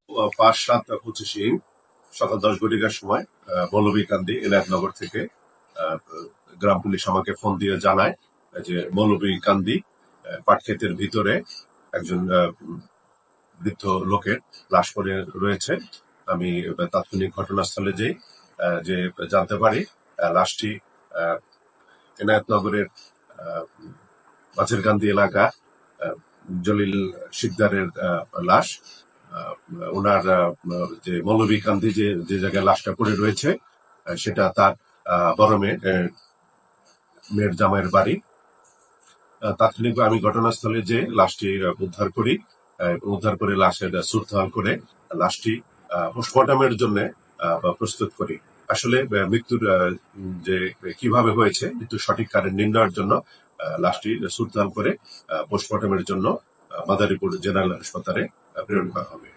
5/7/25 সকাল 10 ঘটিকার সময় মৌলভীকান্দি এনায়তনগর থেকে গ্রাম পুলিশ আমাকে ফোন দিয়ে জানায় যে মৌলভীকান্দি পাটক্ষেতের ভিতরে একজন বৃদ্ধ লোকের লাশ পড়ে রয়েছে। আমি তাৎক্ষণিক ঘটনাস্থলে যাই, যে জানতে পারি লাশটি এনায়তনগরের মাঝেরকান্দি এলাকা জলিল শিকদারের লাশ। ওনার যে মৌলভীকান্দি যে জায়গায় লাশটা পড়ে রয়েছে সেটা তার বড় মেয়ের জামাইয়ের বাড়ি। তাৎক্ষণিকভাবে আমি ঘটনাস্থলে যে লাশটি উদ্ধার করে লাশের সুরতহাল করে লাশটি পোস্টমর্টমের জন্য প্রস্তুত করি। আসলে মৃত্যুর যে কিভাবে হয়েছে মৃত্যুর সঠিক কারণ নির্ণয়ের জন্য লাশটি সুরতহাল করে পোস্টমর্টমের জন্য মাদারীপুর জেনারেল হাসপাতালে প্রেরণ করা হবে।